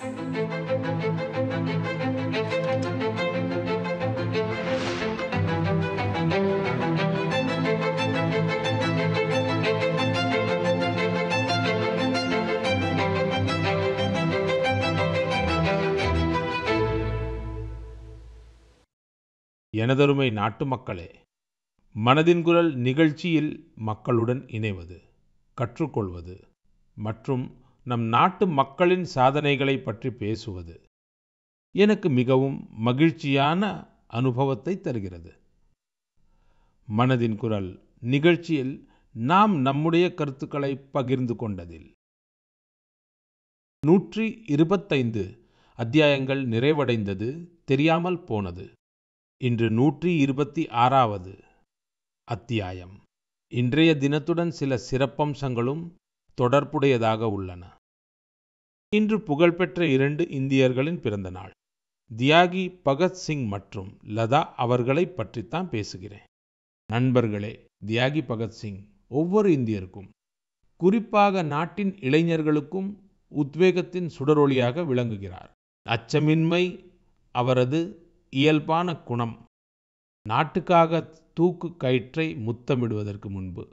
எனதருமை நாட்டு மக்களே, மனதின் குரல் நிகழ்ச்சியில் மக்களுடன் இணைவது, கற்றுக்கொள்வது மற்றும் நம் நாட்டு மக்களின் சாதனைகளை பற்றி பேசுவது எனக்கு மிகவும் மகிழ்ச்சியான அனுபவத்தை தருகிறது. மனதின் குரல் நிகழ்ச்சியில் நாம் நம்முடைய கருத்துக்களை பகிர்ந்து கொண்டதில் 125 அத்தியாயங்கள் நிறைவடைந்தது தெரியாமல் போனது. இன்று 126வது அத்தியாயம். இன்றைய தினத்துடன் சில சிறப்பம்சங்களும் தொடர்புடையதாக உள்ளன. இன்று புகழ்பெற்ற 2 இந்தியர்களின் பிறந்த நாள். தியாகி பகத்சிங் மற்றும் லதா அவர்களை பற்றித்தான் பேசுகிறேன். நண்பர்களே, தியாகி பகத்சிங் ஒவ்வொரு இந்தியருக்கும், குறிப்பாக நாட்டின் இளைஞர்களுக்கும் உத்வேகத்தின் சுடரொளியாக விளங்குகிறார். அச்சமின்மை அவரது இயல்பான குணம். நாட்டுக்காக தூக்கு கயிற்றை முத்தமிடுவதற்கு முன்பு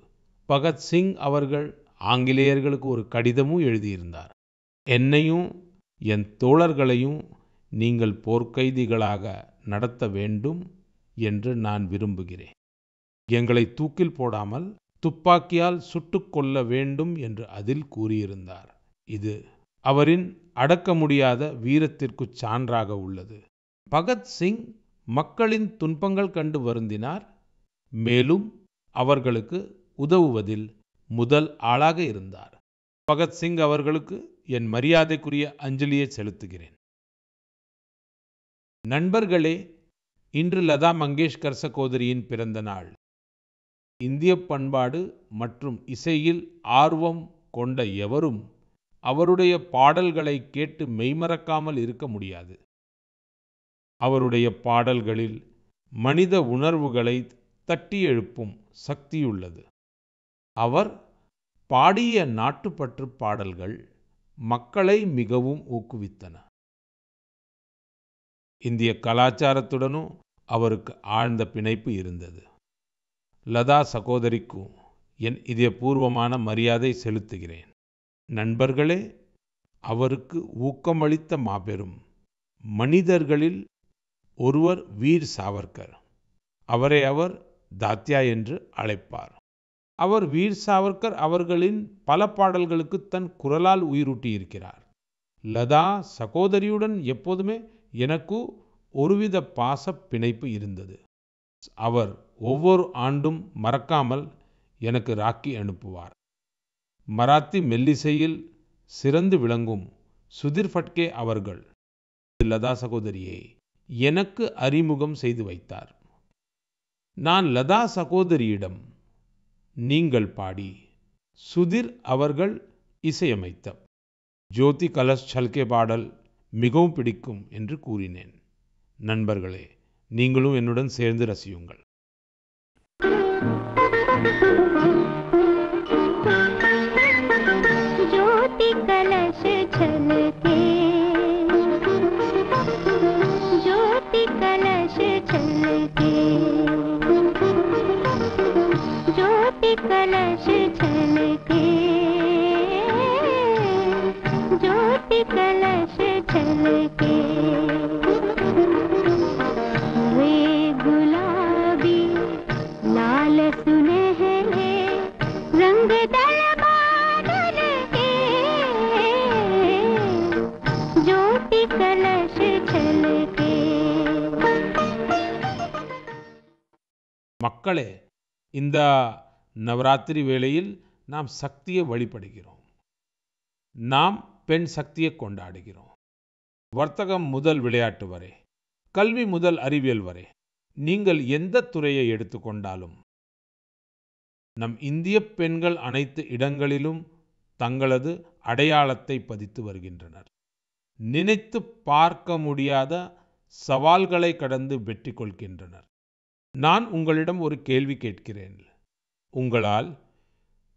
பகத்சிங் அவர்கள் ஆங்கிலேயர்களுக்கு ஒரு கடிதமும் எழுதியிருந்தார். என்னையும் என் தோழர்களையும் நீங்கள் போர்க்கைதிகளாக நடத்த வேண்டும் என்று நான் விரும்புகிறேன். எங்களை தூக்கில் போடாமல் துப்பாக்கியால் சுட்டுக் கொள்ள வேண்டும் என்று அதில் கூறியிருந்தார். இது அவரின் அடக்க முடியாத வீரத்திற்கு சான்றாக உள்ளது. பகத்சிங் மக்களின் துன்பங்கள் கண்டு வருந்தினார். மேலும் அவர்களுக்கு உதவுவதில் முதல் ஆளாக இருந்தார். பகத்சிங் அவர்களுக்கு என் மரியாதைக்குரிய அஞ்சலியை செலுத்துகிறேன். நண்பர்களே, இன்று லதா மங்கேஷ்கர் சகோதரியின் பிறந்த நாள். இந்திய பண்பாடு மற்றும் இசையில் ஆர்வம் கொண்ட எவரும் அவருடைய பாடல்களை கேட்டு மெய்மறக்காமல் இருக்க முடியாது. அவருடைய பாடல்களில் மனித உணர்வுகளை தட்டி எழுப்பும் சக்தியுள்ளது. அவர் பாடிய நாட்டுப்பற்று பாடல்கள் மக்களை மிகவும் ஊக்குவித்தன. இந்திய கலாச்சாரத்துடனும் அவருக்கு ஆழ்ந்த பிணைப்பு இருந்தது. லதா சகோதரிக்கும் என் இதயபூர்வமான மரியாதை செலுத்துகிறேன். நண்பர்களே, அவருக்கு ஊக்கமளித்த மாபெரும் மனிதர்களில் ஒருவர் வீர் சாவர்கர். அவரை அவர் தாத்யா என்று அழைப்பார். அவர் வீர் சாவர்கர் அவர்களின் பல பாடல்களுக்கு தன் குரலால் உயிரூட்டியிருக்கிறார். லதா சகோதரியுடன் எப்போதுமே எனக்கு ஒருவித பாச பிணைப்பு இருந்தது. அவர் ஒவ்வொரு ஆண்டும் மறக்காமல் எனக்கு ராக்கி அனுப்புவார். மராத்தி மெல்லிசையில் சிறந்து விளங்கும் சுதிர் ஃபட்கே அவர்கள் லதா சகோதரியை எனக்கு அறிமுகம் செய்து வைத்தார். நான் லதா சகோதரியிடம் நீங்கள் பாடி சுதிர் அவர்கள் இசையமைத்த ஜோதி கலஷ் சல்கே பாடல் மிகவும் பிடிக்கும் என்று கூறினேன். நண்பர்களே, நீங்களும் என்னுடன் சேர்ந்து ரசியுங்கள். ज्योति कलश छलके, ज्योति कलश छलके, ज्योति कलश छलके, ज्योति कलश छलके, वे गुलाबी लाल सुनहरे रंग दल बादल के, ज्योति कलश छलके. மக்களே, இந்த நவராத்திரி வேளையில் நாம் சக்தியை வழிபடுகிறோம். நாம் பெண் சக்தியை கொண்டாடுகிறோம். வர்த்தகம் முதல் விளையாட்டு வரை, கல்வி முதல் அறிவியல் வரை, நீங்கள் எந்த துறையை எடுத்துக்கொண்டாலும் நம் இந்திய பெண்கள் அனைத்து இடங்களிலும் தங்களது அடையாளத்தை பதித்து வருகின்றனர். நினைத்து பார்க்க முடியாத சவால்களை கடந்து வெற்றி கொள்கின்றனர். நான் உங்களிடம் ஒரு கேள்வி கேட்கிறேன். உங்களால்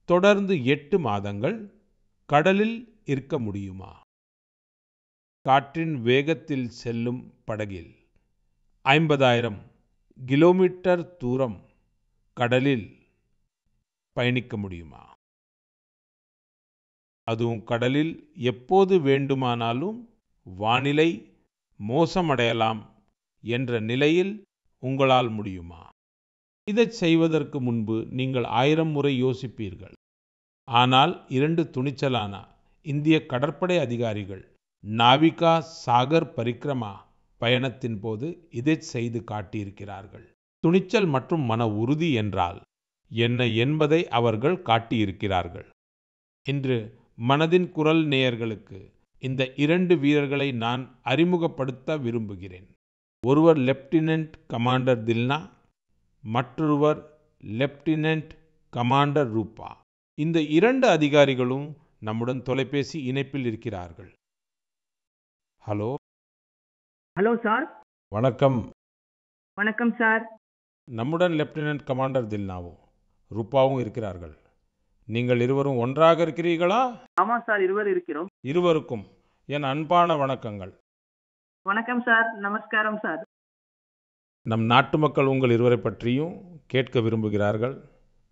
தொடர்ந்து 8 மாதங்கள் கடலில் இருக்க முடியுமா? காற்றின் வேகத்தில் செல்லும் படகில் 50,000 கிலோமீட்டர் தூரம் கடலில் பயணிக்க முடியுமா? அதுவும் கடலில் எப்போது வேண்டுமானாலும் வானிலை மோசமடையலாம் என்ற நிலையில் உங்களால் முடியுமா? இதைச் செய்வதற்கு முன்பு நீங்கள் 1000 முறை யோசிப்பீர்கள். ஆனால் 2 துணிச்சலான இந்திய கடற்படை அதிகாரிகள் நாவிகா சாகர் பரிக்ரமா பயணத்தின் போது இதைச் செய்து காட்டியிருக்கிறார்கள். துணிச்சல் மற்றும் மன உறுதி என்றால் என்ன என்பதை அவர்கள் காட்டியிருக்கிறார்கள். இன்று மனதின் குரல் நேயர்களுக்கு இந்த 2 வீரர்களை நான் அறிமுகப்படுத்த விரும்புகிறேன். ஒருவர் லெப்டினன்ட் கமாண்டர் தில்னா, மற்றொருவர் லெப்டினன்ட் கமாண்டர் ரூபா. இந்த 2 அதிகாரிகளும் நம்முடன் தொலைபேசி இணைப்பில் இருக்கிறார்கள். ஹலோ. Hello sir. வணக்கம். வணக்கம் சார். நம்முடன் லெப்டினன்ட் கமாண்டர் தில்னாவும் ரூபாவும் இருக்கிறார்கள். நீங்கள் இருவரும் ஒன்றாக இருக்கிறீர்களா? ஆமா சார், இருவர் இருக்கிறோம். இருவருக்கும் என் அன்பான வணக்கங்கள். வணக்கம் சார். நமஸ்காரம் சார். நம் நாட்டு மக்கள் உங்கள் இருவரை பற்றியும் கேட்க விரும்புகிறார்கள்.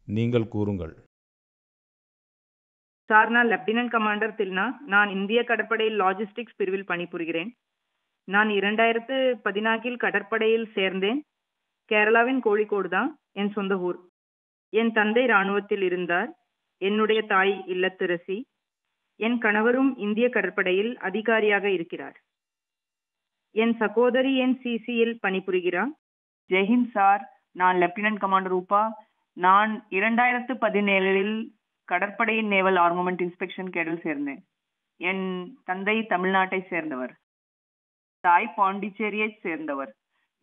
நீங்கள் கூறுங்கள். சார், நான் லெப்டினன்ட் கமாண்டர் தில்னா. நான் இந்திய கடற்படையில் லாஜிஸ்டிக்ஸ் பிரிவில் பணிபுரிகிறேன். நான் 2014 கடற்படையில் சேர்ந்தேன். கேரளாவின் கோழிக்கோடு தான் என் சொந்த ஊர். என் தந்தை இராணுவத்தில் இருந்தார். என்னுடைய தாய் இல்லத்தரசி. என் கணவரும் இந்திய கடற்படையில் அதிகாரியாக இருக்கிறார். என் சகோதரி NCCயில் பணிபுரிகிறார். ஜெய்ஹிந்த் சார். நான் லெப்டினன்ட் கமாண்டர் ரூபா. நான் 2017 கடற்படையின் நேவல் ஆர்மமெண்ட் இன்ஸ்பெக்ஷன் கேடல் சேர்ந்தேன். என் தந்தை தமிழ்நாட்டை சேர்ந்தவர். தாய் பாண்டிச்சேரியை சேர்ந்தவர்.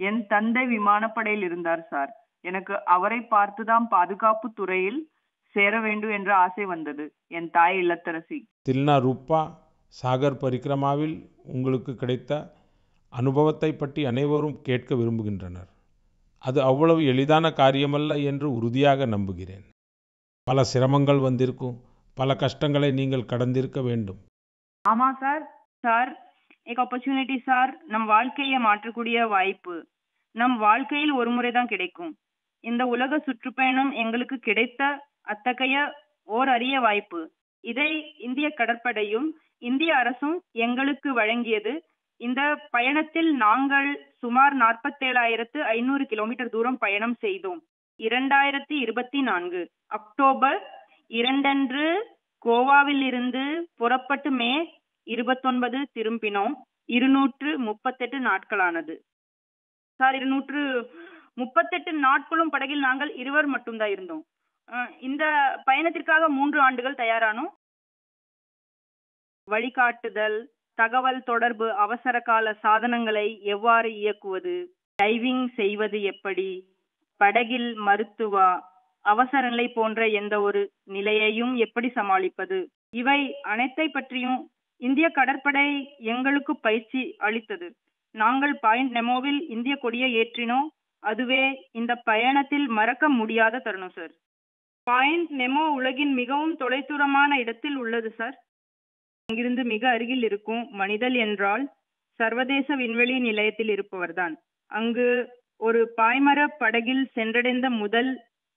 என் தந்தை விமானப்படையில் இருந்தார் சார். எனக்கு அவரை பார்த்துதான் பாதுகாப்பு துறையில் சேர வேண்டும் என்ற ஆசை வந்தது. என் தாய் இல்லத்தரசி. தில்னா, ரூபா சாகர் பரிக்ரமாவில் உங்களுக்கு கிடைத்த அனுபவத்தை பற்றி அனைவரும் கேட்க விரும்புகின்றனர். அது அவ்வளவு எளிதான காரியமல்ல என்று உறுதியாக நம்புகிறேன். பல சிரமங்கள் வந்திருக்கும், பல கஷ்டங்களை நீங்கள் கடந்திருக்க வேண்டும். ஆமா சார். சார், एक opportunity சார். நம் வாழ்க்கையை மாற்றக்கூடிய வாய்ப்பு நம் வாழ்க்கையில் ஒரு முறை தான் கிடைக்கும். இந்த உலக சுற்றுப்பயணம் எங்களுக்கு கிடைத்த அத்தகைய ஓர் அரிய வாய்ப்பு. இதை இந்திய கடற்படையும் இந்திய அரசும் எங்களுக்கு வழங்கியது. இந்த பயணத்தில் நாங்கள் சுமார் 47,500 கிலோமீட்டர் தூரம் பயணம் செய்தோம். 2024 அக்டோபர் 2 அன்று கோவாவில் இருந்து புறப்பட்டு மே 29 திரும்பினோம். 238 நாட்களானது சார். 238 நாட்களும் படகில் நாங்கள் இருவர் மட்டும்தான் இருந்தோம். இந்த பயணத்திற்காக 3 ஆண்டுகள் தயாரானோம். வழிகாட்டுதல், தகவல் தொடர்பு, அவசர கால சாதனங்களை எவ்வாறு இயக்குவது, டைவிங் செய்வது எப்படி, படகில் மருத்துவ அவசர நிலை போன்ற எந்த ஒரு நிலையையும் எப்படி சமாளிப்பது, இவை அனைத்தை பற்றியும் இந்திய கடற்படை எங்களுக்கு பயிற்சி அளித்தது. நாங்கள் பாயிண்ட் நெமோவில் இந்திய கொடியை ஏற்றினோம். அதுவே இந்த பயணத்தில் மறக்க முடியாத தருணம் சார். பாயிண்ட் நெமோ உலகின் மிகவும் தொலைதூரமான இடத்தில் உள்ளது சார். அங்கிருந்து மிக அருகில் இருக்கும் மனிதல் என்றால் சர்வதேச விண்வெளி நிலையத்தில் இருப்பவர்தான். அங்கு ஒரு பாய்மர படகில் சென்றடைந்த முதல்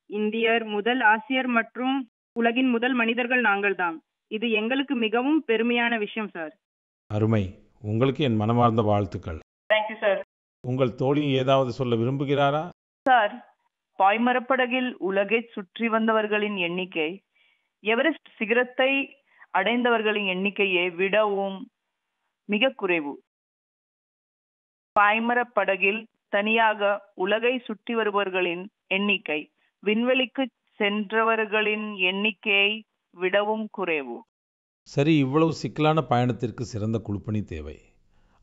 இந்தியர், முதல் ஆசியர் மற்றும் உலகின் முதல் மனிதர்கள் நாங்கள்தான். இது எங்களுக்கு மிகவும் பெருமையான விஷயம் சார். அருமை. உங்களுக்கு என் மனமார்ந்த வாழ்த்துக்கள். Thank you sir. உங்கள் தோழி ஏதாவது சொல்ல விரும்புகிறாரா? சார், பாய்மரப்படகில் உலகை சுற்றி வந்தவர்களின் எண்ணிக்கை எவரெஸ்ட் சிகரத்தை அடைந்தவர்களின் எண்ணிக்கையை விடவும் மிக குறைவு. பாய்மரப்படகில் தனியாக உலகை சுற்றி வருபவர்களின் எண்ணிக்கை விண்வெளிக்கு சென்றவர்களின் எண்ணிக்கையை விடவும் குறைவு. சரி, இவ்வளவு சிக்கலான பயணத்திற்கு சிறந்த குழுப்பணி தேவை.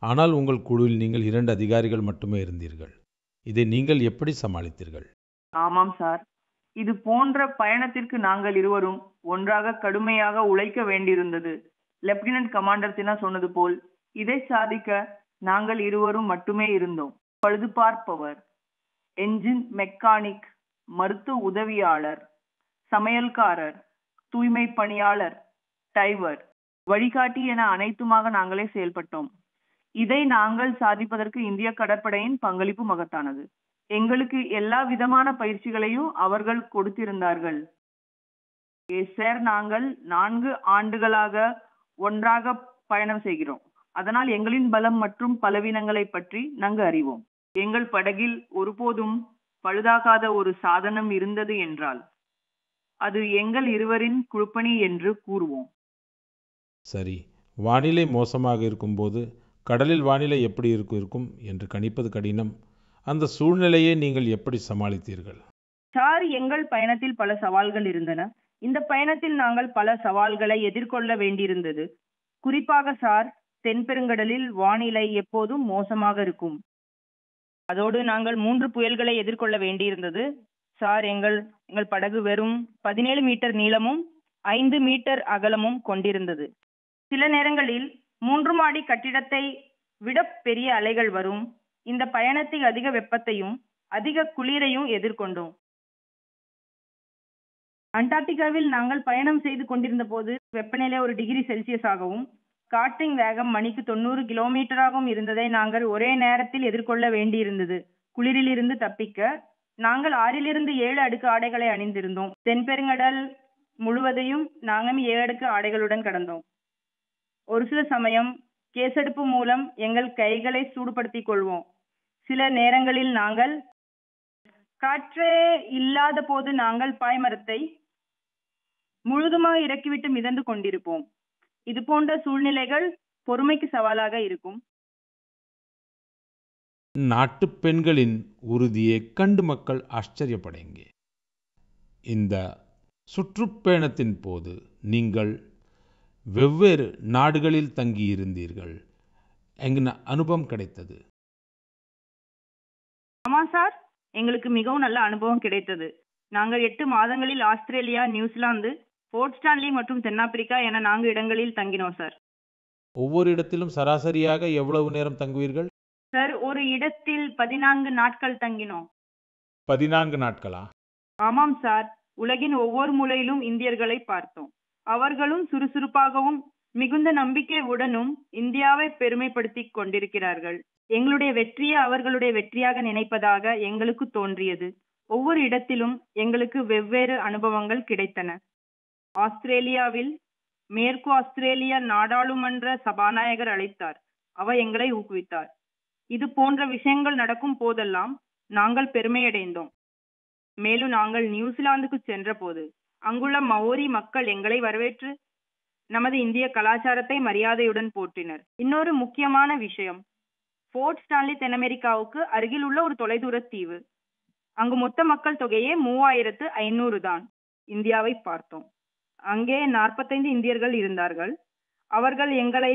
ஆனால் உங்கள் குழுவில் நீங்கள் 2 அதிகாரிகள் மட்டுமே இருந்தீர்கள். இதை நீங்கள் எப்படி சமாளித்தீர்கள்? ஆமாம் சார். இது போன்ற பயணத்திற்கு நாங்கள் இருவரும் ஒன்றாக கடுமையாக உழைக்க வேண்டியிருந்தது. லெப்டினன்ட் கமாண்டர் தினா சொன்னது போல் இதை சாதிக்க நாங்கள் இருவரும் மட்டுமே இருந்தோம். பழுது பார்ப்பவர், என்ஜின் மெக்கானிக், மருத்துவ உதவியாளர், சமையல்காரர், தூய்மை பணியாளர், டைவர், வழிகாட்டி என அனைத்துமாக நாங்களே செயல்பட்டோம். இதை நாங்கள் சாதிப்பதற்கு இந்திய கடற்படையின் பங்களிப்பு மகத்தானது. எங்களுக்கு எல்லா விதமான பயிற்சிகளையும் அவர்கள் கொடுத்திருந்தார்கள். சார், நாங்கள் 4 ஆண்டுகளாக ஒன்றாக பயணம் செய்கிறோம். அதனால் எங்களின் பலம் மற்றும் பலவீனங்களை பற்றி நன்கு அறிவோம். எங்கள் படகில் ஒருபோதும் பழுதாகாத ஒரு சாதனம் இருந்தது என்றால் அது எங்கள் இருவரின் குழுப்பணி என்று கூறுவோம். சரி, வானிலை மோசமாக இருக்கும்போது கடலில் வானிலை எப்படி இருக்கும் என்று கணிப்பது கடினம். அந்த சூழ்நிலையை நீங்கள் எப்படி சமாளித்தீர்கள்? சார், எங்கள் பயணத்தில் பல சவால்கள் இருந்தன. இந்த பயணத்தில் நாங்கள் பல சவால்களை எதிர்கொள்ள வேண்டியிருந்தது. குறிப்பாக சார், தென்பெருங்கடலில் வானிலை எப்போதும் மோசமாக இருக்கும். அதோடு நாங்கள் 3 புயல்களை எதிர்கொள்ள வேண்டியிருந்தது. சார், எங்கள் படகு வெறும் 17 மீட்டர் நீளமும் 5 மீட்டர் அகலமும் கொண்டிருந்தது. சில நேரங்களில் 3 மாடி கட்டிடத்தை விட பெரிய அலைகள் வரும். இந்த பயணத்தை அதிக வெப்பத்தையும் அதிக குளிரையும் எதிர்கொண்டோம். அண்டார்டிகாவில் நாங்கள் பயணம் செய்து கொண்டிருந்த போது வெப்பநிலை 1 டிகிரி செல்சியஸ் ஆகவும் காற்றின் வேகம் மணிக்கு 90 கிலோமீட்டராகவும் இருந்ததை நாங்கள் ஒரே நேரத்தில் எதிர்கொள்ள வேண்டியிருந்தது. குளிரிலிருந்து தப்பிக்க நாங்கள் 6 to 7 அடுக்கு ஆடைகளை அணிந்திருந்தோம். தென்பெருங்கடல் முழுவதையும் நாங்கள் 7 அடுக்கு ஆடைகளுடன் கடந்தோம். ஒரு சில சமயம் கேசடுப்பு மூலம் எங்கள் கைகளை சூடுபடுத்திக் கொள்வோம். சில நேரங்களில் நாங்கள் காற்றே இல்லாத போது நாங்கள் பாய்மரத்தை முழுதுமாக இறக்கிவிட்டு மிதந்து கொண்டிருப்போம். இது போன்ற சூழ்நிலைகள் பொறுமைக்கு சவாலாக இருக்கும். நாட்டு பெண்களின் உறுதியை கண்டு மக்கள் ஆச்சரியப்படைங்க. இந்த சுற்றுப்பயணத்தின் போது நீங்கள் வெவ்வேறு நாடுகளில் தங்கியிருந்தீர்கள். எங்க அனுபவம் கிடைத்தது? ஆமா சார், எங்களுக்கு மிகவும் நல்ல அனுபவம் கிடைத்தது. நாங்கள் 8 மாதங்களில் ஆஸ்திரேலியா, நியூசிலாந்து, போர்ட் ஸ்டான்லி மற்றும் தென்னாப்பிரிக்கா என 4 இடங்களில் தங்கினோம் சார். ஒவ்வொரு இடத்திலும் சராசரியாக எவ்வளவு நேரம் தங்குவீர்கள்? சார், ஒரு இடத்தில் 14 நாட்கள் தங்கினோம். 14 நாட்களா? ஆமாம் சார். உலகின் ஒவ்வொரு மூலையிலும் இந்தியர்களை பார்த்தோம். அவர்களும் சுறுசுறுப்பாகவும் மிகுந்த நம்பிக்கையுடனும் இந்தியாவை பெருமைப்படுத்திக் கொண்டிருக்கிறார்கள். எங்களுடைய வெற்றியை அவர்களுடைய வெற்றியாக நினைப்பதாக எங்களுக்கு தோன்றியது. ஒவ்வொரு இடத்திலும் எங்களுக்கு வெவ்வேறு அனுபவங்கள் கிடைத்தன. ஆஸ்திரேலியாவில் மேற்கு ஆஸ்திரேலிய நாடாளுமன்ற சபாநாயகர் அழைத்தார். அவர் எங்களை ஊக்குவித்தார். இது போன்ற விஷயங்கள் நடக்கும் போதெல்லாம் நாங்கள் பெருமையடைந்தோம். மேலும் நாங்கள் நியூசிலாந்துக்கு சென்ற போது அங்குள்ள மவோரி மக்கள் எங்களை வரவேற்று நமது இந்திய கலாச்சாரத்தை மரியாதையுடன் போற்றினர். இன்னொரு முக்கியமான விஷயம், போர்ட் ஸ்டான்லி தென்னமெரிக்காவுக்கு அருகில் உள்ள ஒரு தொலைதூர தீவு. அங்கு மொத்த மக்கள் தொகையே 3500 தான். இந்தியாவை பார்த்தோம். அங்கே 45 இந்தியர்கள் இருந்தார்கள். அவர்கள் எங்களை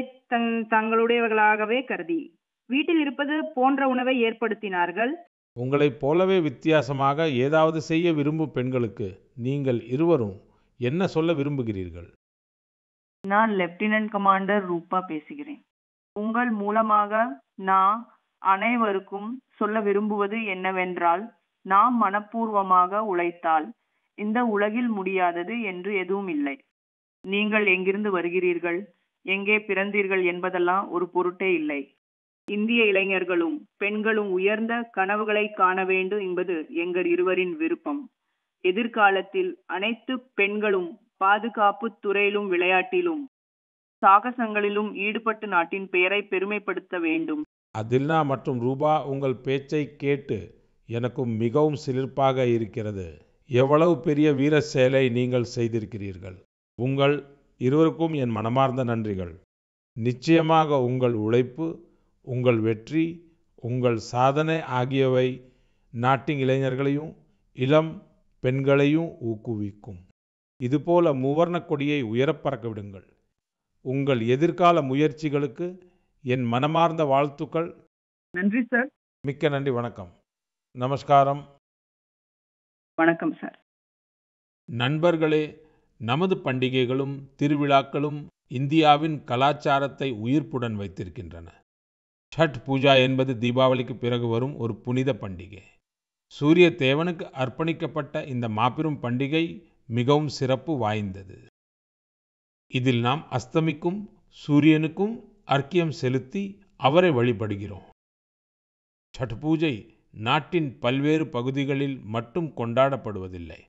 தங்களுடையவர்களாகவே கருதி வீட்டில் இருப்பது போன்ற உணவை ஏற்படுத்தினார்கள். உங்களைப் போலவே வித்தியாசமாக ஏதாவது செய்ய விரும்பும் பெண்களுக்கு நீங்கள் இருவரும் என்ன சொல்ல விரும்புகிறீர்கள்? நான் லெப்டினன்ட் கமாண்டர் ரூபா பேசுகிறேன். உங்கள் மூலமாக நான் அனைவருக்கும் சொல்ல விரும்புவது என்னவென்றால், நாம் மனப்பூர்வமாக உழைத்தால் இந்த உலகில் முடியாதது என்று எதுவும் இல்லை. நீங்கள் எங்கிருந்து வருகிறீர்கள், எங்கே பிறந்தீர்கள் என்பதெல்லாம் ஒரு பொருட்டே இல்லை. இந்திய இளைஞர்களும் பெண்களும் உயர்ந்த கனவுகளை காண வேண்டும் என்பது எங்கள் இருவரின் விருப்பம். எதிர்காலத்தில் அனைத்து பெண்களும் பாதுகாப்பு துறையிலும் விளையாட்டிலும் சாகசங்களிலும் ஈடுபட்டு நாட்டின் பெயரை பெருமைப்படுத்த வேண்டும். அதில்னா மற்றும் ரூபா, உங்கள் பேச்சை கேட்டு எனக்கும் மிகவும் சிலிர்ப்பாக இருக்கிறது. எவ்வளவு பெரிய வீர செயலை நீங்கள் செய்திருக்கிறீர்கள். உங்கள் இருவருக்கும் என் மனமார்ந்த நன்றிகள். நிச்சயமாக உங்கள் உழைப்பு, உங்கள் வெற்றி, உங்கள் சாதனை ஆகியவை நாட்டின் இளைஞர்களையும் இளம் பெண்களையும் ஊக்குவிக்கும். இதுபோல மூவர்ண கொடியை உயரப்பறக்க விடுங்கள். உங்கள் எதிர்கால முயற்சிகளுக்கு என் மனமார்ந்த வாழ்த்துக்கள். நன்றி சார். மிக்க நன்றி. வணக்கம். நமஸ்காரம். வணக்கம் சார். நண்பர்களே, நமது பண்டிகைகளும் திருவிழாக்களும் இந்தியாவின் கலாச்சாரத்தை உயிர்ப்புடன் வைத்திருக்கின்றன. சட் பூஜா என்பது தீபாவளிக்கு பிறகு வரும் ஒரு புனித பண்டிகை. சூரிய தேவனுக்கு அர்ப்பணிக்கப்பட்ட இந்த மாபெரும் பண்டிகை மிகவும் சிறப்பு வாய்ந்தது. இதில் நாம் அஸ்தமிக்கும் சூரியனுக்கும் அர்க்கியம் செலுத்தி அவரை வழிபடுகிறோம். சட் பூஜை நாட்டின் பல்வேறு பகுதிகளில் மட்டும் கொண்டாடப்படுவதில்லை,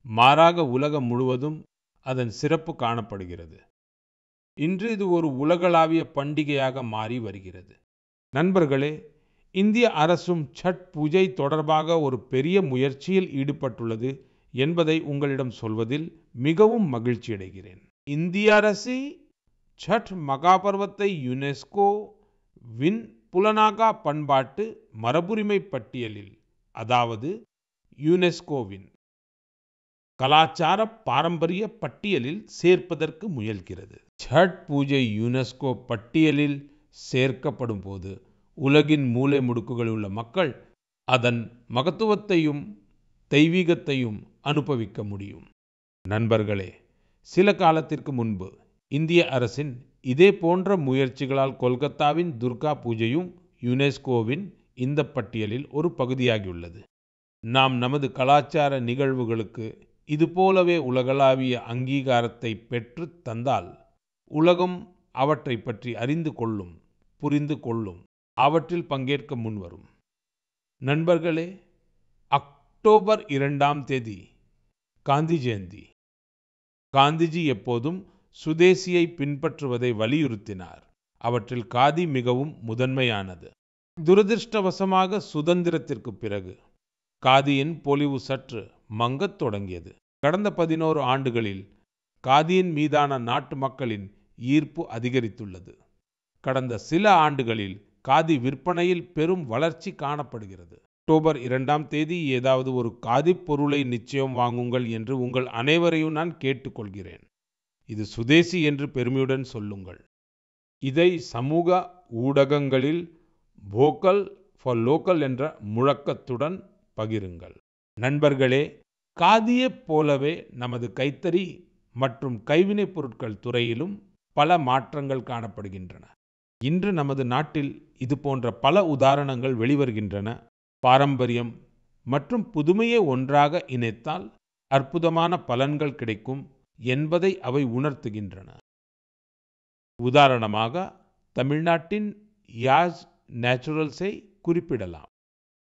மாறாக உலகம் முழுவதும் அதன் சிறப்பு காணப்படுகிறது. இன்று இது ஒரு உலகளாவிய பண்டிகையாக மாறி வருகிறது. நண்பர்களே, இந்திய அரசும் சட் பூஜை தொடர்பாக ஒரு பெரிய முயற்சியில் ஈடுபட்டுள்ளது என்பதை உங்களிடம் சொல்வதில் மிகவும் மகிழ்ச்சி அடைகிறேன். இந்திய அரசு சட் மகாபர்வத்தை யுனெஸ்கோ வின் புலனாகா பண்பாட்டு மரபுரிமை பட்டியலில், அதாவது யுனெஸ்கோவின் கலாச்சார பாரம்பரிய பட்டியலில் சேர்ப்பதற்கு முயல்கிறது. சட் பூஜை யுனெஸ்கோ பட்டியலில் சேர்க்கப்படும் போது உலகின் மூலை முடுக்குகளில் உள்ள மக்கள் அதன் மகத்துவத்தையும் தெய்வீகத்தையும் அனுபவிக்க முடியும். நண்பர்களே, சில காலத்திற்கு முன்பு இந்திய அரசின் இதே போன்ற முயற்சிகளால் கொல்கத்தாவின் துர்கா பூஜையும் யுனெஸ்கோவின் இந்த பட்டியலில் ஒரு பகுதியாகியுள்ளது. நாம் நமது கலாச்சார நிகழ்வுகளுக்கு இதுபோலவே உலகளாவிய அங்கீகாரத்தை பெற்று தந்தால் உலகம் அவற்றை பற்றி அறிந்து கொள்ளும், புரிந்து கொள்ளும், அவற்றில் பங்கேற்க முன்வரும். நண்பர்களே, அக்டோபர் 2ஆம் தேதி காந்தி ஜெயந்தி. காந்திஜி எப்போதும் சுதேசியை பின்பற்றுவதை வலியுறுத்தினார். அவற்றில் காதி மிகவும் முதன்மையானது. துரதிர்ஷ்டவசமாக சுதந்திரத்திற்கு பிறகு காதியின் பொலிவு சற்று மங்கத் தொடங்கியது. கடந்த 11 ஆண்டுகளில் காதியின் மீதான நாட்டு மக்களின் ஈர்ப்பு அதிகரித்துள்ளது. கடந்த சில ஆண்டுகளில் காதி விற்பனையில் பெரும் வளர்ச்சி காணப்படுகிறது. அக்டோபர் 2ஆம் தேதி ஏதாவது ஒரு காதி பொருளை நிச்சயம் வாங்குங்கள் என்று உங்கள் அனைவரையும் நான் கேட்டுக்கொள்கிறேன். இது சுதேசி என்று பெருமையுடன் சொல்லுங்கள். இதை சமூக ஊடகங்களில் வோக்கல் ஃபார் லோக்கல் என்ற முழக்கத்துடன் பகிருங்கள். நண்பர்களே, காதியைப் போலவே நமது கைத்தறி மற்றும் கைவினைப் பொருட்கள் துறையிலும் பல மாற்றங்கள் காணப்படுகின்றன. இன்று நமது நாட்டில் இது போன்ற பல உதாரணங்கள் வெளிவருகின்றன. பாரம்பரியம் மற்றும் புதுமையை ஒன்றாக இணைத்தால் அற்புதமான பலன்கள் கிடைக்கும் என்பதை அவை உணர்த்துகின்றன. உதாரணமாக தமிழ்நாட்டின் யாஸ் நேச்சுரல்ஸை குறிப்பிடலாம்.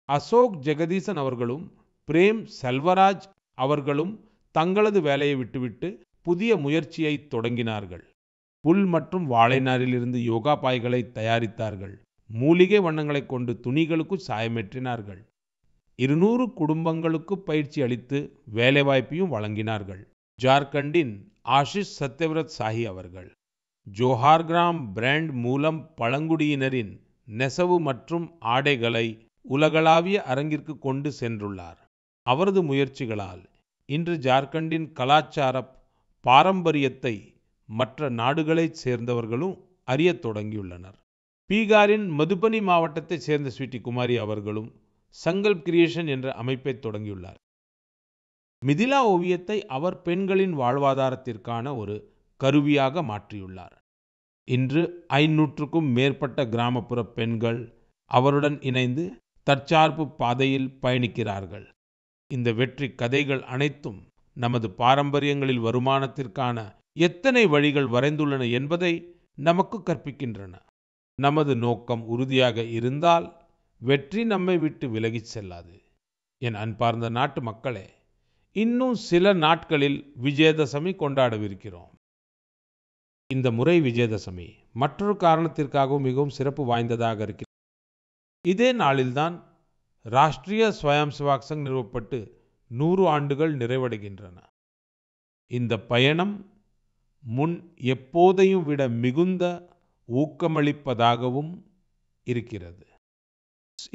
அசோக் ஜெகதீசன் அவர்களும் பிரேம் செல்வராஜ் அவர்களும் தங்களது வேலையை விட்டுவிட்டு புதிய முயற்சியை தொடங்கினார்கள். புல் மற்றும் வாழைநாரிலிருந்து யோகா பாய்களை தயாரித்தார்கள். மூலிகை வண்ணங்களை கொண்டு துணிகளுக்கு சாயமேற்றினார்கள். 200 குடும்பங்களுக்கு பயிற்சி அளித்து வேலைவாய்ப்பையும் வழங்கினார்கள். ஜார்க்கண்டின் ஆஷிஷ் சத்யவிரத் சாஹி அவர்கள் ஜோஹார் கிராம் பிராண்ட் மூலம் பழங்குடியினரின் நெசவு மற்றும் ஆடைகளை உலகளாவிய அரங்கிற்கு கொண்டு சென்றுள்ளார். அவரது முயற்சிகளால் இன்று ஜார்க்கண்டின் கலாச்சார பாரம்பரியத்தை மற்ற நாடுகளைச் சேர்ந்தவர்களும் அறியத் தொடங்கியுள்ளனர். பீகாரின் மதுபனி மாவட்டத்தைச் சேர்ந்த ஸ்வீட்டி குமாரி அவர்களும் சங்கல்ப் கிரியேஷன் என்ற அமைப்பை தொடங்கியுள்ளார். மிதிலா ஓவியத்தை அவர் பெண்களின் வாழ்வாதாரத்திற்கான ஒரு கருவியாக மாற்றியுள்ளார். இன்று 500க்கும் மேற்பட்ட கிராமப்புற பெண்கள் அவருடன் இணைந்து தற்சார்பு பாதையில் பயணிக்கிறார்கள். இந்த வெற்றி கதைகள் அனைத்தும் நமது பாரம்பரியங்களில் வருமானத்திற்கான எத்தனை வழிகள் வரைந்துள்ளன என்பதை நமக்கு கற்பிக்கின்றன. நமது நோக்கம் உறுதியாக இருந்தால் வெற்றி நம்மை விட்டு விலகிச் செல்லாது. என் அன்பார்ந்த நாட்டு மக்களே, இன்னும் சில நாட்களில் விஜயதசமி கொண்டாடவிருக்கிறோம். இந்த முறை விஜயதசமி மற்றொரு காரணத்திற்காகவும் மிகவும் சிறப்பு வாய்ந்ததாக இருக்கிறது. இதே நாளில்தான் ராஷ்டிரிய ஸ்வயம் சேவக் சங் நிறுவப்பட்டு 100 ஆண்டுகள் நிறைவடைகின்றன. இந்த பயணம் முன் எப்போதையும் விட மிகுந்த ஊக்கமளிப்பதாகவும் இருக்கிறது.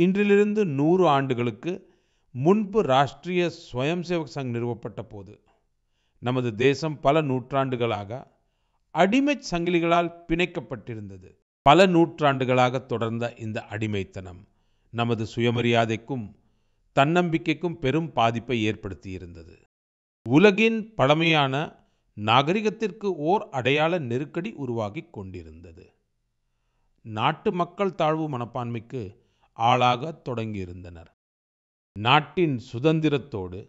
இன்றிலிருந்து 100 ஆண்டுகளுக்கு முன்பு ராஷ்டிரிய ஸ்வயம் சேவக் சங் நிறுவப்பட்ட போது நமது தேசம் பல நூற்றாண்டுகளாக அடிமைச் சங்கிலிகளால் பிணைக்கப்பட்டிருந்தது. பல நூற்றாண்டுகளாக தொடர்ந்த இந்த அடிமைத்தனம் நமது சுயமரியாதைக்கும் தன்னம்பிக்கைக்கும் பெரும் பாதிப்பை ஏற்படுத்தியிருந்தது. உலகின் பழமையான நாகரிகத்திற்கு ஓர் அடையாள நெருக்கடி உருவாகி கொண்டிருந்தது. நாட்டு மக்கள் தாழ்வு மனப்பான்மைக்கு ஆளாக தொடங்கியிருந்தனர். நாட்டின் சுதந்திரத்தோடு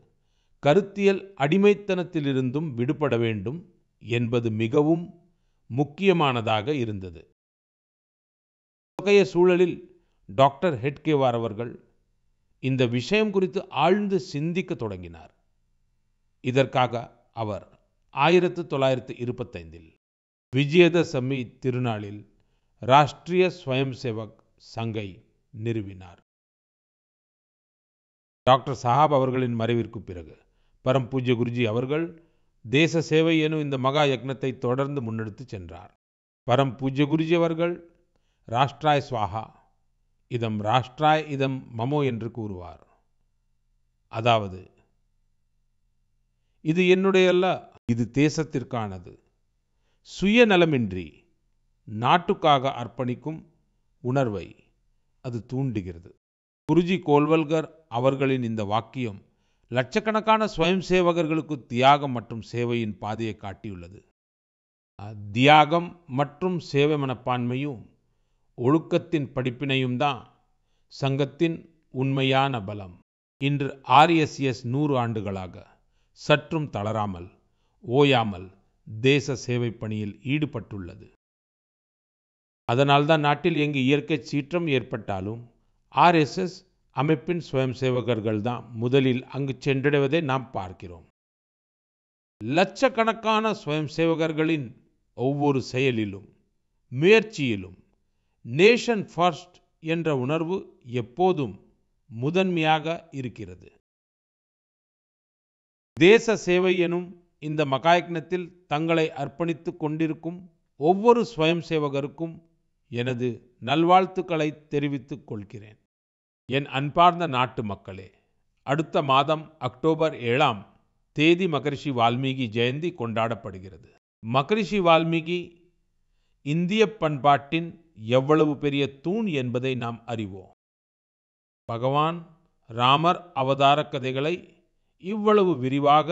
கருத்தியல் அடிமைத்தனத்திலிருந்தும் விடுபட வேண்டும் என்பது மிகவும் முக்கியமானதாக இருந்தது. இத்தகைய சூழலில் டாக்டர் ஹெட்கேவார் அவர்கள் இந்த விஷயம் குறித்து ஆழ்ந்து சிந்திக்க தொடங்கினார். இதற்காக அவர் 1925 விஜயதசமி திருநாளில் ராஷ்டிரிய ஸ்வயம் சேவக் சங்கை நிறுவினார். டாக்டர் சாஹாப் அவர்களின் மறைவிற்கு பிறகு பரம் பூஜ்ய குருஜி அவர்கள் தேச சேவை எனும் இந்த மகா யக்னத்தை தொடர்ந்து முன்னெடுத்து சென்றார். பரம் பூஜ்ய குருஜி அவர்கள் ராஷ்டிராய் ஸ்வாஹா இதம் ராஷ்டிராய் இதம் மமோ என்று கூறுவார். அதாவது, இது என்னுடையல்ல, இது தேசத்திற்கானது. சுயநலமின்றி நாட்டுக்காக அர்ப்பணிக்கும் உணர்வை அது தூண்டுகிறது. குருஜி கோல்வல்கர் அவர்களின் இந்த வாக்கியம் லட்சக்கணக்கான ஸ்வயம் சேவகர்களுக்கு தியாகம் மற்றும் சேவையின் பாதையை காட்டியுள்ளது. தியாகம் மற்றும் சேவை மனப்பான்மையும் ஒழுக்கத்தின் படிப்பினையும் தான் சங்கத்தின் உண்மையான பலம். இன்று RSS 100 ஆண்டுகளாக சற்றும் தளராமல் ஓயாமல் தேச சேவை பணியில் ஈடுபட்டுள்ளது. அதனால்தான் நாட்டில் எங்கு இயற்கை சீற்றம் ஏற்பட்டாலும் RSS அமைப்பின் ஸ்வயம் சேவகர்கள் தான் முதலில் அங்கு சென்றடைவதை நாம் பார்க்கிறோம். லட்சக்கணக்கான ஸ்வயம் சேவகர்களின் ஒவ்வொரு செயலிலும் முயற்சியிலும் நேஷன் ஃபர்ஸ்ட் என்ற உணர்வு எப்போதும் முதன்மையாக இருக்கிறது. தேச சேவை எனும் இந்த மகாயக்னத்தில் தங்களை அர்ப்பணித்துக் கொண்டிருக்கும் ஒவ்வொரு ஸ்வயம் சேவகருக்கும் எனது நல்வாழ்த்துக்களை தெரிவித்துக் கொள்கிறேன். என் அன்பார்ந்த நாட்டு மக்களே, அடுத்த மாதம் அக்டோபர் 7ஆம் தேதி மகரிஷி வால்மீகி ஜெயந்தி கொண்டாடப்படுகிறது. மகரிஷி வால்மீகி இந்திய பண்பாட்டின் எவ்வளவு பெரிய தூண் என்பதை நாம் அறிவோம். பகவான் ராமர் அவதார கதைகளை இவ்வளவு விரிவாக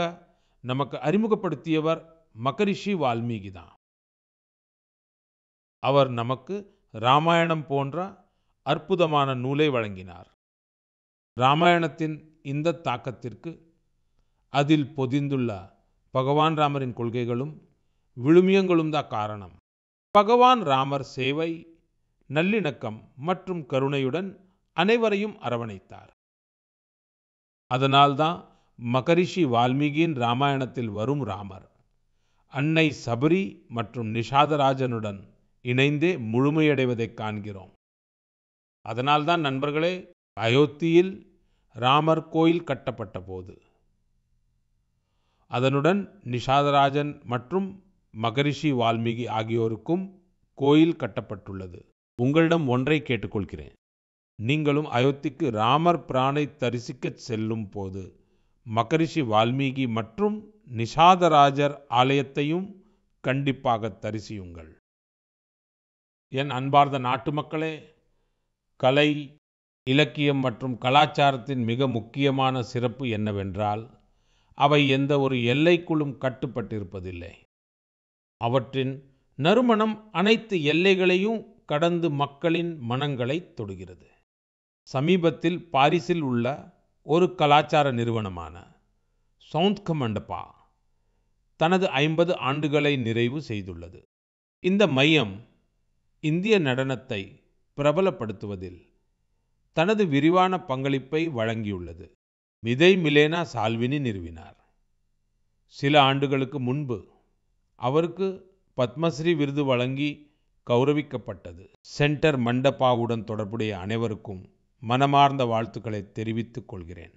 நமக்கு அறிமுகப்படுத்தியவர் மகரிஷி வால்மீகி தான். அவர் நமக்கு ராமாயணம் போன்ற அற்புதமான நூலை வழங்கினார். ராமாயணத்தின் இந்த தாக்கத்திற்கு அதில் பொதிந்துள்ள பகவான் ராமரின் கொள்கைகளும் விழுமியங்களும் தான் காரணம். பகவான் ராமர் சேவை, நல்லிணக்கம் மற்றும் கருணையுடன் அனைவரையும் அரவணைத்தார். அதனால்தான் மகரிஷி வால்மீகியின் ராமாயணத்தில் வரும் ராமர் அன்னை சபரி மற்றும் நிஷாதராஜனுடன் இணைந்தே முழுமையடைவதை காண்கிறோம். அதனால்தான் நண்பர்களே, அயோத்தியில் ராமர் கோயில் கட்டப்பட்ட போது அதனுடன் நிஷாதராஜன் மற்றும் மகரிஷி வால்மீகி ஆகியோருக்கும் கோயில் கட்டப்பட்டுள்ளது. உங்களிடம் ஒன்றை கேட்டுக்கொள்கிறேன். நீங்களும் அயோத்திக்கு ராமர் பிரானை தரிசிக்க செல்லும் போது மகரிஷி வால்மீகி மற்றும் நிஷாதராஜர் ஆலயத்தையும் கண்டிப்பாக தரிசியுங்கள். என் அன்பார்ந்த நாட்டு மக்களே, கலை, இலக்கியம் மற்றும் கலாச்சாரத்தின் மிக முக்கியமான சிறப்பு என்னவென்றால், அவை எந்த ஒரு எல்லைக்குள்ளும் கட்டுப்பட்டிருப்பதில்லை. அவற்றின் நறுமணம் அனைத்து எல்லைகளையும் கடந்து மக்களின் மனங்களை தொடுகிறது. சமீபத்தில் பாரிஸில் உள்ள ஒரு கலாச்சார நிறுவனமான சவுந்த் மண்டபா தனது 50 ஆண்டுகளை நிறைவு செய்துள்ளது. இந்த மையம் இந்திய நடனத்தை பிரபலப்படுத்துவதில் தனது விரிவான பங்களிப்பை வழங்கியுள்ளது. மிதை மிலேனா சால்வினி நிறுவினார். சில ஆண்டுகளுக்கு முன்பு அவருக்கு பத்மஸ்ரீ விருது வழங்கி கௌரவிக்கப்பட்டது. சென்டர் மண்டபாவுடன் தொடர்புடைய அனைவருக்கும் மனமார்ந்த வாழ்த்துக்களை தெரிவித்துக் கொள்கிறேன்.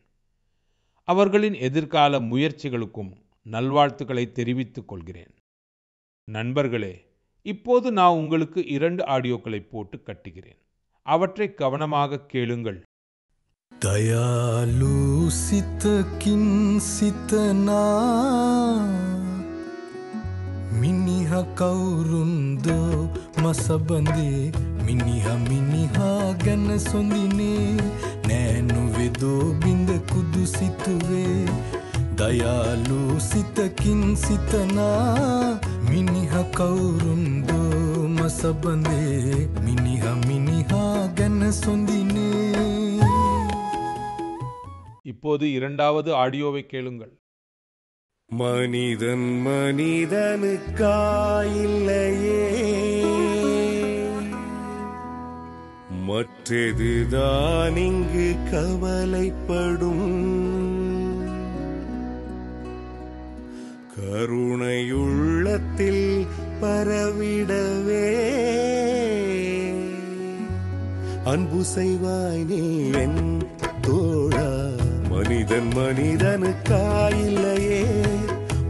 அவர்களின் எதிர்கால முயற்சிகளுக்கும் நல்வாழ்த்துக்களை தெரிவித்துக் கொள்கிறேன். நண்பர்களே, இப்போது நான் உங்களுக்கு 2 ஆடியோக்களை போட்டு கட்டுகிறேன். அவற்றை கவனமாக கேளுங்கள். दयालु सित किन सितना मिनिहा कौरुंदो मसबंदे मिनिहा गन सोंदिने नैनु वेदो बिंद कुदु सितुवे दयालु सित किन सितना मिनिहा कौरुंदो मसबंदे मिनिहा गन सोंदिने. இப்போது 2வது ஆடியோவை கேளுங்கள். மனிதன் மனிதனுக்காயில்லையே மற்றதுதான் இங்கு கவலைப்படும் கருணையுள்ளத்தில் பரவிடவே அன்பு செய்வாய் நீ என் தோழா மனிதன் மனிதனுக்காயில்லையே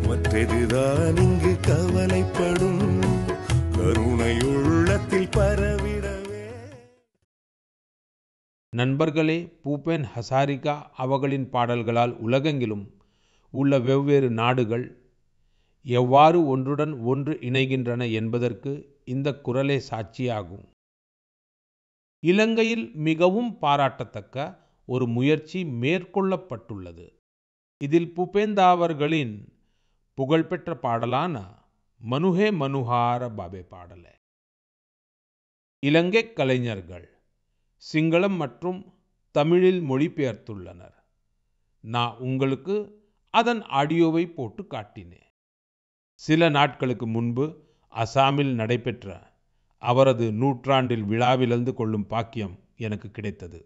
மற்றதுதான் இங்கு கவலைப்படும் கருணையுள்ளத்தில் பரவிடவே. நண்பர்களே, பூபேன் ஹசாரிகா அவர்களின் பாடல்களால் உலகெங்கிலும் உள்ள வெவ்வேறு நாடுகள் எவ்வாறு ஒன்றுடன் ஒன்று இணைகின்றன என்பதற்கு இந்த குரலே சாட்சியாகும். இலங்கையில் மிகவும் பாராட்டத்தக்க ஒரு முயற்சி மேற்கொள்ளப்பட்டுள்ளது. இதில் புபேந்தா அவர்களின் புகழ்பெற்ற பாடலான மனுஹே மனுஹார பாபே பாடல இலங்கை கலைஞர்கள் சிங்களம் மற்றும் தமிழில் மொழிபெயர்த்துள்ளனர். நான் உங்களுக்கு அதன் ஆடியோவை போட்டு காட்டினேன். சில நாட்களுக்கு முன்பு அசாமில் நடைபெற்ற அவரது நூற்றாண்டில் விழாவிலந்து கொள்ளும் பாக்கியம் எனக்கு கிடைத்தது.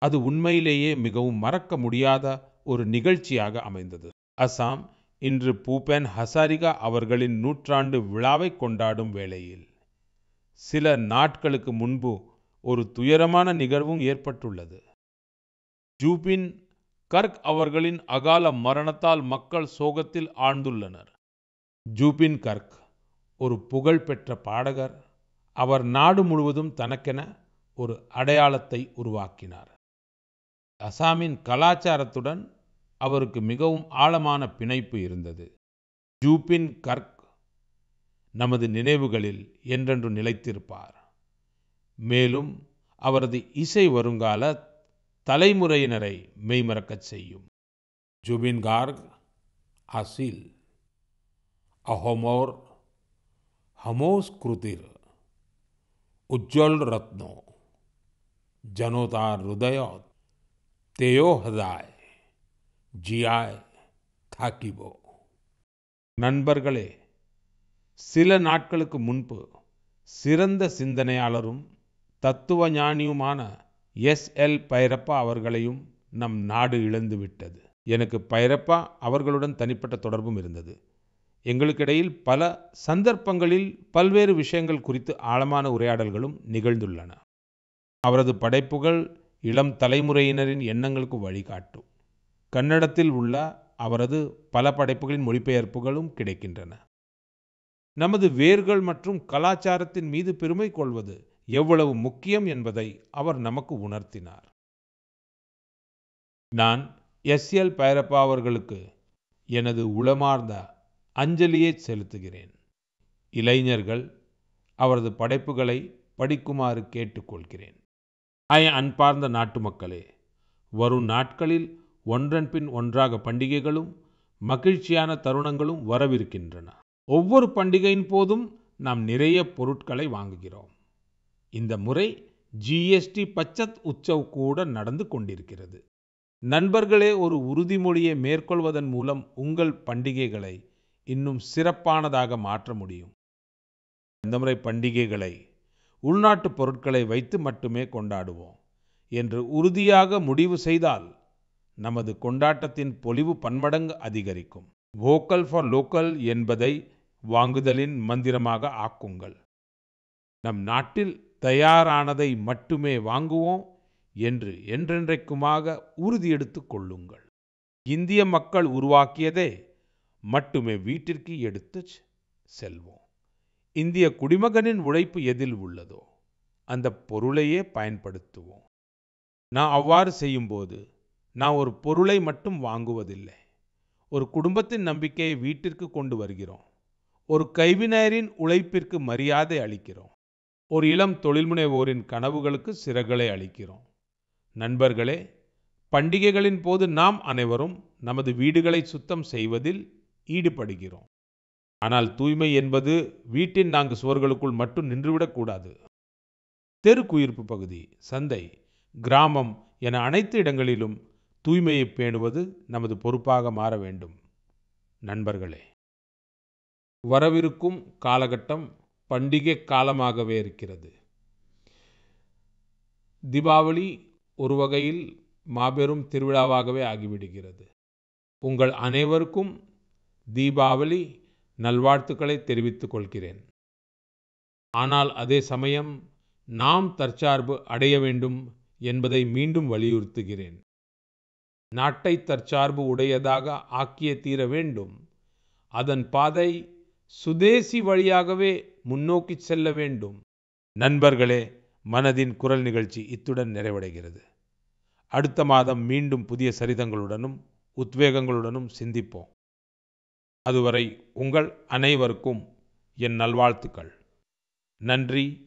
அது உண்மையிலேயே மிகவும் மறக்க முடியாத ஒரு நிகழ்ச்சியாக அமைந்தது. அசாம் இன்று பூபேன் ஹசாரிகா அவர்களின் நூற்றாண்டு விழாவை கொண்டாடும் வேளையில் சில நாட்களுக்கு முன்பு ஒரு துயரமான நிகழ்வும் ஏற்பட்டுள்ளது. ஜூபின் கர்க் அவர்களின் அகால மரணத்தால் மக்கள் சோகத்தில் ஆழ்ந்துள்ளனர். ஜூபின் கர்க் ஒரு புகழ்பெற்ற பாடகர். அவர் நாடு முழுவதும் தனக்கென ஒரு அடையாளத்தை உருவாக்கினார். அசாமின் கலாச்சாரத்துடன் அவருக்கு மிகவும் ஆழமான பிணைப்பு இருந்தது. ஜூபின் கர்க் நமது நினைவுகளில் என்றென்று நிலைத்திருப்பார். மேலும் அவரது இசை வருங்கால தலைமுறையினரை மெய்மறக்கச் செய்யும். ஜூபின் கார்க் ஆசில் अहोमोर हमोस कृतिर उज्ज्वल रत्नो जनोतार हृदय तेयो हदाय जियाय थाकिबो. நண்பர்களே, சில நாட்களுக்கு முன்பு சிறந்த சிந்தனையாளரும் தத்துவ ஞானியுமான எஸ்.எல். பைரப்பா அவர்களையும் நம் நாடு இழந்துவிட்டது. எனக்கு பைரப்பா அவர்களுடன் தனிப்பட்ட தொடர்பும் இருந்தது. எங்களுக்கிடையில் பல சந்தர்ப்பங்களில் பல்வேறு விஷயங்கள் குறித்து ஆழமான உரையாடல்களும் நிகழ்ந்துள்ளன. அவரது படைப்புகள் இளம் தலைமுறையினரின் எண்ணங்களுக்கு வழிகாட்டும். கன்னடத்தில் உள்ள அவரது பல படைப்புகளின் மொழிபெயர்ப்புகளும் கிடைக்கின்றன. நமது வேர்கள் மற்றும் கலாச்சாரத்தின் மீது பெருமை கொள்வது எவ்வளவு முக்கியம் என்பதை அவர் நமக்கு உணர்த்தினார். நான் எஸ்.எல். பைரப்பா அவர்களுக்கு எனது உளமார்ந்த அஞ்சலியை செலுத்துகிறேன். இளைஞர்கள் அவரது படைப்புகளை படிக்குமாறு கேட்டுக்கொள்கிறேன். அன்பார்ந்த நாட்டு மக்களே, வரும் நாட்களில் ஒன்றன் பின் ஒன்றாக பண்டிகைகளும் மகிழ்ச்சியான தருணங்களும் வரவிருக்கின்றன. ஒவ்வொரு பண்டிகையின் போதும் நாம் நிறைய பொருட்களை வாங்குகிறோம். இந்த முறை ஜிஎஸ்டி பச்சத் உற்சவ் கூட நடந்து கொண்டிருக்கிறது. நண்பர்களே, ஒரு உறுதிமொழியை மேற்கொள்வதன் மூலம் உங்கள் பண்டிகைகளை இன்னும் சிறப்பானதாக மாற்ற முடியும். இந்த முறை பண்டிகைகளை உள்நாட்டு பொருட்களை வைத்து மட்டுமே கொண்டாடுவோம் என்று உறுதியாக முடிவு செய்தால் நமது கொண்டாட்டத்தின் பொலிவு பன்மடங்கு அதிகரிக்கும். வோக்கல் ஃபார் லோக்கல் என்பதை வாங்குதலின் மந்திரமாக ஆக்குங்கள். நம் நாட்டில் தயாரானதை மட்டுமே வாங்குவோம் என்று என்றென்றைக்குமாக உறுதியெடுத்துக் கொள்ளுங்கள். இந்திய மக்கள் உருவாக்கியதை மட்டுமே வீட்டிற்கு எடுத்து செல்வோம். இந்திய குடிமகனின் உழைப்பு எதில் உள்ளதோ அந்த பொருளையே பயன்படுத்துவோம். நான் அவ்வாறு செய்யும்போது நான் ஒரு பொருளை மட்டும் வாங்குவதில்லை, ஒரு குடும்பத்தின் நம்பிக்கையை வீட்டிற்கு கொண்டு வருகிறோம். ஒரு கைவினைஞரின் உழைப்பிற்கு மரியாதை அளிக்கிறோம். ஒரு இளம் தொழில்முனைவோரின் கனவுகளுக்கு சிறகுகளை அளிக்கிறோம். நண்பர்களே, பண்டிகைகளின் போது நாம் அனைவரும் நமது வீடுகளை சுத்தம் செய்வதில் ஈடுபடுகிறோம். ஆனால் தூய்மை என்பது வீட்டின் 4 சுவர்களுக்குள் மட்டும் நின்றுவிடக்கூடாது. தெருக்குயிர்ப்பு பகுதி, சந்தை, கிராமம் என அனைத்து இடங்களிலும் தூய்மையை பேணுவது நமது பொறுப்பாக மாற வேண்டும். நண்பர்களே, வரவிருக்கும் காலகட்டம் பண்டிகை காலமாகவே இருக்கிறது. தீபாவளி ஒரு வகையில் மாபெரும் திருவிழாவாகவே ஆகிவிடுகிறது. உங்கள் அனைவருக்கும் தீபாவளி நல்வாழ்த்துக்களை தெரிவித்துக் கொள்கிறேன். ஆனால் அதே சமயம் நாம் தற்சார்பு அடைய வேண்டும் என்பதை மீண்டும் வலியுறுத்துகிறேன். நாட்டை தற்சார்பு உடையதாக ஆக்கிய தீர வேண்டும். அதன் பாதை சுதேசி வழியாகவே முன்னோக்கி செல்ல வேண்டும். நண்பர்களே, மனதின் குரல் நிகழ்ச்சி இத்துடன் நிறைவடைகிறது. அடுத்த மாதம் மீண்டும் புதிய சரிதங்களுடனும் உத்வேகங்களுடனும் சிந்திப்போம். அதுவரை உங்கள் அனைவருக்கும் என் நல்வாழ்த்துக்கள். நன்றி.